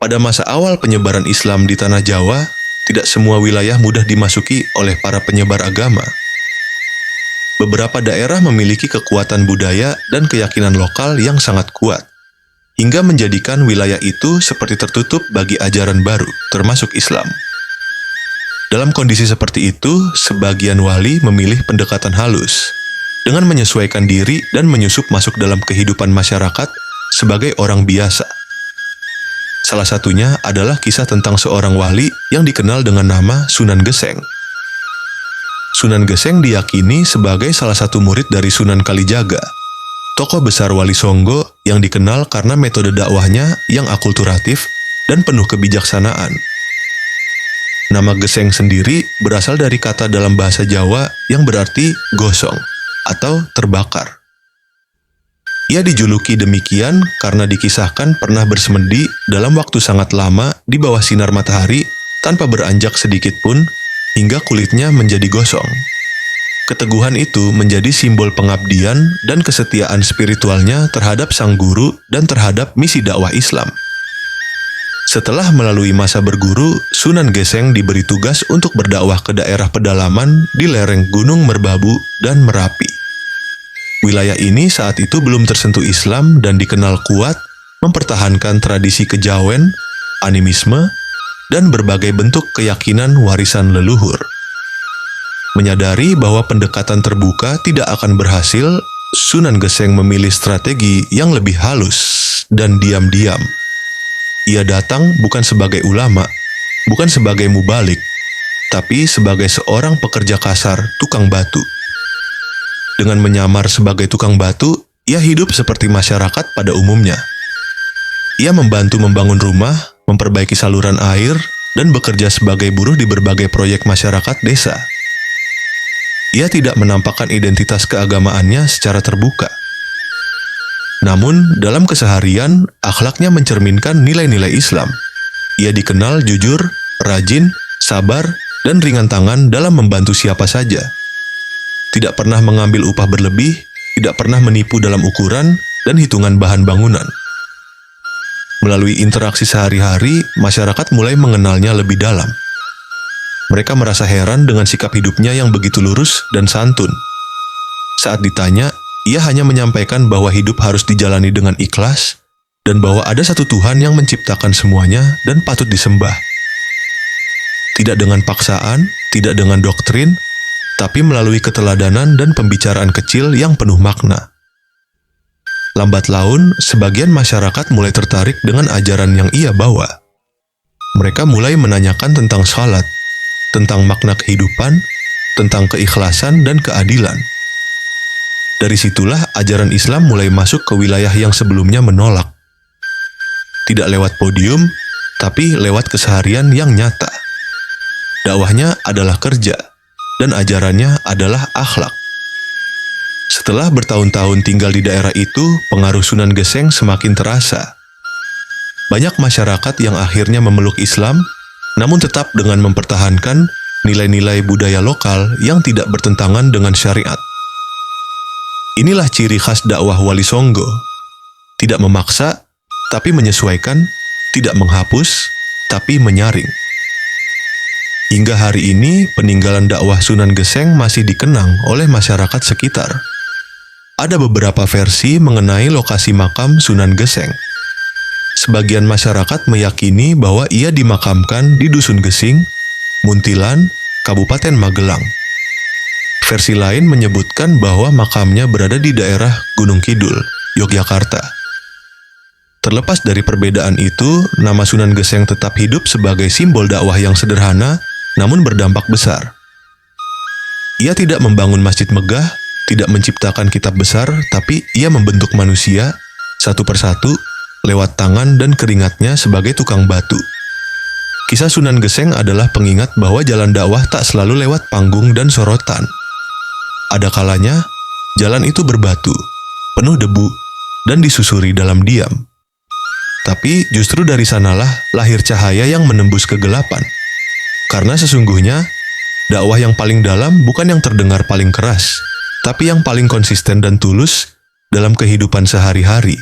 Pada masa awal penyebaran Islam di tanah Jawa, tidak semua wilayah mudah dimasuki oleh para penyebar agama. Beberapa daerah memiliki kekuatan budaya dan keyakinan lokal yang sangat kuat, hingga menjadikan wilayah itu seperti tertutup bagi ajaran baru, termasuk Islam. Dalam kondisi seperti itu, sebagian wali memilih pendekatan halus, dengan menyesuaikan diri dan menyusup masuk dalam kehidupan masyarakat sebagai orang biasa. Salah satunya adalah kisah tentang seorang wali yang dikenal dengan nama Sunan Geseng. Sunan Geseng diyakini sebagai salah satu murid dari Sunan Kalijaga, tokoh besar Wali Songgo yang dikenal karena metode dakwahnya yang akulturatif dan penuh kebijaksanaan. Nama Geseng sendiri berasal dari kata dalam bahasa Jawa yang berarti gosong atau terbakar. Ia dijuluki demikian karena dikisahkan pernah bersemedi dalam waktu sangat lama di bawah sinar matahari tanpa beranjak sedikit pun hingga kulitnya menjadi gosong. Keteguhan itu menjadi simbol pengabdian dan kesetiaan spiritualnya terhadap sang guru dan terhadap misi dakwah Islam. Setelah melalui masa berguru, Sunan Geseng diberi tugas untuk berdakwah ke daerah pedalaman di lereng Gunung Merbabu dan Merapi. Wilayah ini saat itu belum tersentuh Islam dan dikenal kuat mempertahankan tradisi kejawen, animisme, dan berbagai bentuk keyakinan warisan leluhur. Menyadari bahwa pendekatan terbuka tidak akan berhasil, Sunan Geseng memilih strategi yang lebih halus dan diam-diam. Ia datang bukan sebagai ulama, bukan sebagai mubalik, tapi sebagai seorang pekerja kasar tukang batu. Dengan menyamar sebagai tukang batu, ia hidup seperti masyarakat pada umumnya. Ia membantu membangun rumah, memperbaiki saluran air, dan bekerja sebagai buruh di berbagai proyek masyarakat desa. Ia tidak menampakkan identitas keagamaannya secara terbuka. Namun, dalam keseharian, akhlaknya mencerminkan nilai-nilai Islam. Ia dikenal jujur, rajin, sabar, dan ringan tangan dalam membantu siapa saja. Tidak pernah mengambil upah berlebih, tidak pernah menipu dalam ukuran dan hitungan bahan bangunan. Melalui interaksi sehari-hari, masyarakat mulai mengenalnya lebih dalam. Mereka merasa heran dengan sikap hidupnya yang begitu lurus dan santun. Saat ditanya, ia hanya menyampaikan bahwa hidup harus dijalani dengan ikhlas dan bahwa ada satu Tuhan yang menciptakan semuanya dan patut disembah. Tidak dengan paksaan, tidak dengan doktrin, tapi melalui keteladanan dan pembicaraan kecil yang penuh makna. Lambat laun, sebagian masyarakat mulai tertarik dengan ajaran yang ia bawa. Mereka mulai menanyakan tentang salat, tentang makna kehidupan, tentang keikhlasan dan keadilan. Dari situlah ajaran Islam mulai masuk ke wilayah yang sebelumnya menolak. Tidak lewat podium, tapi lewat keseharian yang nyata. Dakwahnya adalah kerja, dan ajarannya adalah akhlak. Setelah bertahun-tahun tinggal di daerah itu, pengaruh Sunan Geseng semakin terasa. Banyak masyarakat yang akhirnya memeluk Islam, namun tetap dengan mempertahankan nilai-nilai budaya lokal yang tidak bertentangan dengan syariat. Inilah ciri khas dakwah Wali Songgo. Tidak memaksa, tapi menyesuaikan, tidak menghapus, tapi menyaring. Hingga hari ini, peninggalan dakwah Sunan Geseng masih dikenang oleh masyarakat sekitar. Ada beberapa versi mengenai lokasi makam Sunan Geseng. Sebagian masyarakat meyakini bahwa ia dimakamkan di Dusun Gesing, Muntilan, Kabupaten Magelang. Versi lain menyebutkan bahwa makamnya berada di daerah Gunung Kidul, Yogyakarta. Terlepas dari perbedaan itu, nama Sunan Geseng tetap hidup sebagai simbol dakwah yang sederhana, namun berdampak besar. Ia tidak membangun masjid megah, tidak menciptakan kitab besar, tapi ia membentuk manusia, satu persatu, lewat tangan dan keringatnya sebagai tukang batu. Kisah Sunan Geseng adalah pengingat bahwa jalan dakwah tak selalu lewat panggung dan sorotan. Ada kalanya, jalan itu berbatu, penuh debu, dan disusuri dalam diam. Tapi justru dari sanalah lahir cahaya yang menembus kegelapan. Karena sesungguhnya, dakwah yang paling dalam bukan yang terdengar paling keras, tapi yang paling konsisten dan tulus dalam kehidupan sehari-hari.